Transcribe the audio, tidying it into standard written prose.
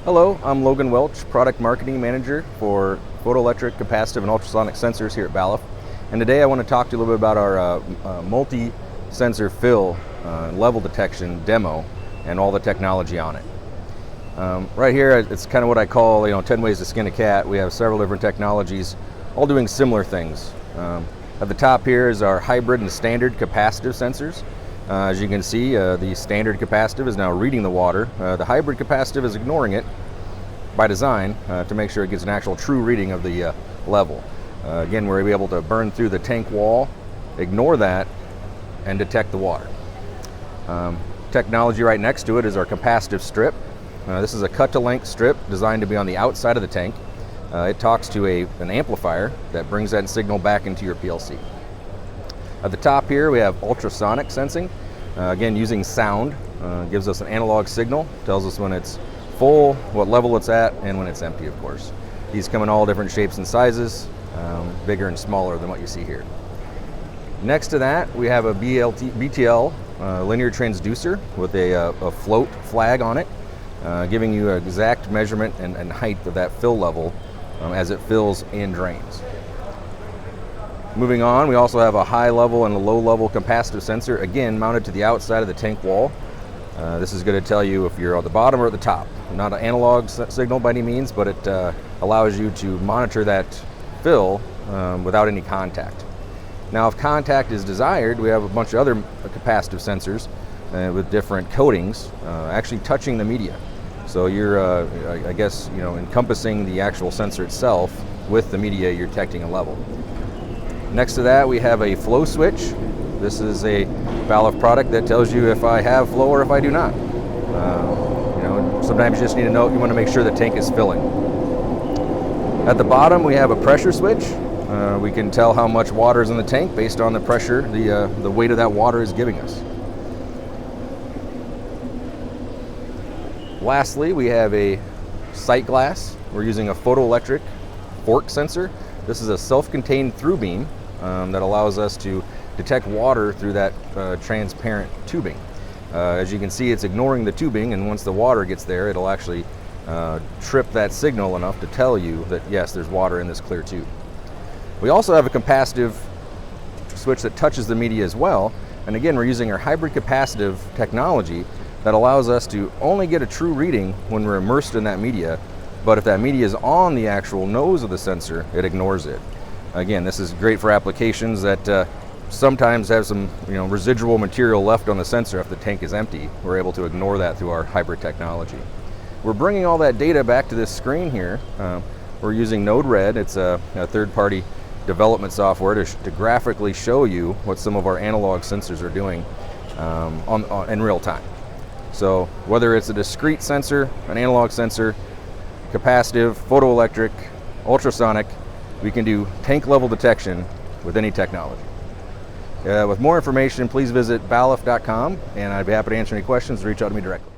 Hello, I'm Logan Welch, Product Marketing Manager for photoelectric, capacitive, and ultrasonic sensors here at Balluff. And today I want to talk to you a little bit about our multi-sensor fill level detection demo and all the technology on it. Right here, it's kind of what I call 10 ways to skin a cat. We have several different technologies all doing similar things. At the top here is our hybrid and standard capacitive sensors. As you can see, the standard capacitive is now reading the water. The hybrid capacitive is ignoring it by design to make sure it gets an actual true reading of the level. Again, we're able to burn through the tank wall, ignore that, and detect the water. Technology right next to it is our capacitive strip. This is a cut-to-length strip designed to be on the outside of the tank. It talks to an amplifier that brings that signal back into your PLC. At the top here we have ultrasonic sensing. Again, using sound, gives us an analog signal, tells us when it's full, what level it's at, and when it's empty, of course. These come in all different shapes and sizes, bigger and smaller than what you see here. Next to that we have a BTL linear transducer with a float flag on it, giving you an exact measurement and height of that fill level as it fills and drains. Moving on, we also have a high level and a low level capacitive sensor, again mounted to the outside of the tank wall. This is going to tell you if you're at the bottom or at the top. Not an analog signal by any means, but it allows you to monitor that fill without any contact. Now, if contact is desired, we have a bunch of other capacitive sensors with different coatings actually touching the media. So you're, I guess, encompassing the actual sensor itself with the media you're detecting a level. Next to that we have a flow switch. This is a Balluff product that tells you if I have flow or if I do not. Sometimes you just need to know, you want to make sure the tank is filling. At the bottom we have a pressure switch. We can tell how much water is in the tank based on the pressure the weight of that water is giving us. Lastly, we have a sight glass. We're using a photoelectric fork sensor. This is a self-contained through beam that allows us to detect water through that transparent tubing. As you can see, it's ignoring the tubing, and once the water gets there, it'll actually trip that signal enough to tell you that yes, there's water in this clear tube. We also have a capacitive switch that touches the media as well, and again, we're using our hybrid capacitive technology that allows us to only get a true reading when we're immersed in that media, but if that media is on the actual nose of the sensor, it ignores it. Again, this is great for applications that sometimes have some residual material left on the sensor if the tank is empty. We're able to ignore that through our hybrid technology. We're bringing all that data back to this screen here. We're using Node-RED. It's a third-party development software to graphically show you what some of our analog sensors are doing in real time. So whether it's a discrete sensor, an analog sensor, capacitive, photoelectric, ultrasonic, we can do tank level detection with any technology. With more information, please visit balluff.com, and I'd be happy to answer any questions. Reach out to me directly.